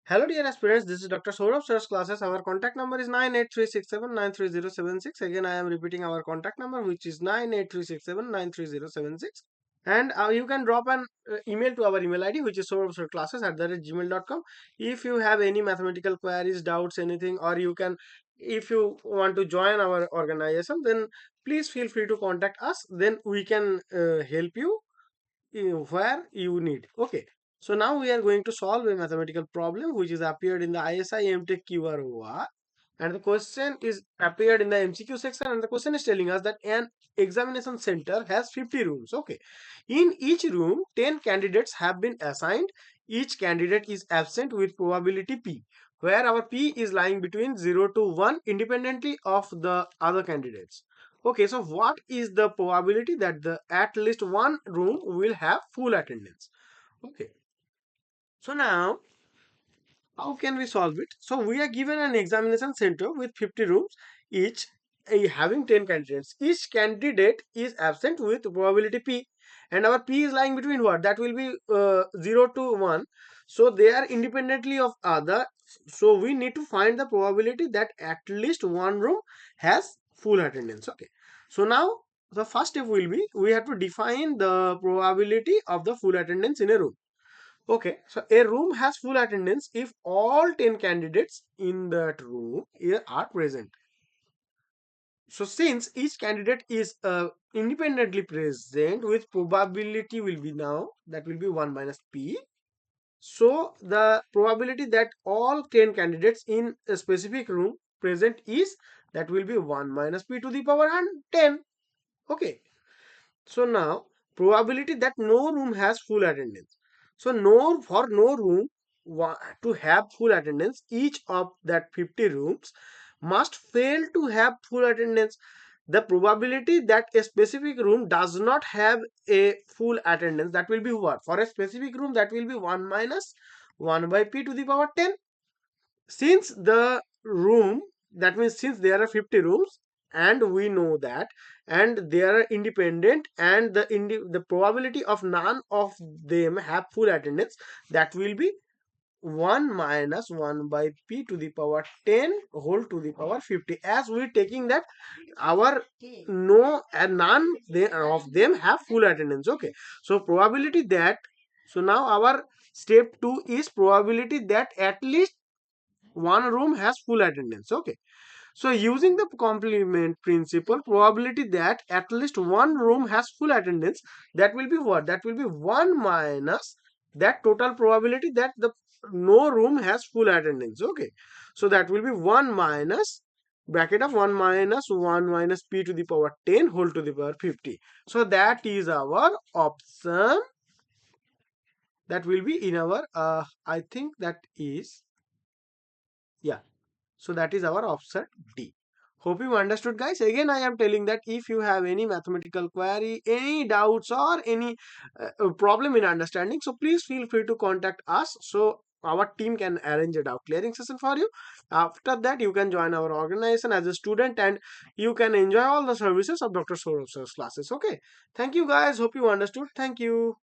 Hello dear aspirants, this is Dr. Sourav Sir's classes. Our contact number is 98367930076. Again, I am repeating our contact number, which is 98367930076. And you can drop an email to our email ID, which is souravsirclasses@gmail.com. If you have any mathematical queries, doubts, anything, or if you want to join our organization, then please feel free to contact us. Then we can help you where you need. Okay. So now we are going to solve a mathematical problem which is appeared in the ISI MTech QROR, and the question is appeared in the MCQ section, and the question is telling us that an examination center has 50 rooms. Okay. In each room 10 candidates have been assigned. Each candidate is absent with probability P, where our P is lying between 0 to 1 independently of the other candidates. Okay, so what is the probability that the at least one room will have full attendance? Okay, so now how can we solve it? So we are given an examination center with 50 rooms, each having 10 candidates. Each candidate is absent with probability P, and our P is lying between what? That will be 0 to 1. So they are independently of other. So we need to find the probability that at least one room has full attendance. Okay. So now the first step will be we have to define the probability of the full attendance in a room. Okay, so a room has full attendance if all 10 candidates in that room are present. So since each candidate is independently present, with probability will be now that will be 1 minus p. So the probability that all 10 candidates in a specific room present is that will be 1 minus p to the power and 10. Okay. So now probability that no room has full attendance. So no room to have full attendance, each of that 50 rooms must fail to have full attendance. The probability that a specific room does not have a full attendance, that will be what? For a specific room, that will be 1 minus 1 by p to the power 10. Since the room, that means since there are 50 rooms and we know that, and they are independent, and the probability of none of them have full attendance, that will be 1 minus 1 by p to the power 10 whole to the power 50, as we taking that our no and none of them have full attendance. Okay, so probability that, so now our step 2 is probability that at least one room has full attendance. Okay, so using the complement principle, probability that at least one room has full attendance, that will be what? That will be 1 minus that total probability that the no room has full attendance. Okay, so that will be 1 minus bracket of 1 minus 1 minus p to the power 10 whole to the power 50. So that is our option. That will be in our I think that is, yeah, so that is our option D. Hope you understood, guys. Again, I am telling that if you have any mathematical query, any doubts, or any problem in understanding, so please feel free to contact us. So our team can arrange a doubt clearing session for you. After that, you can join our organization as a student, and you can enjoy all the services of Dr. Sourav Sir's classes. Okay. Thank you, guys. Hope you understood. Thank you.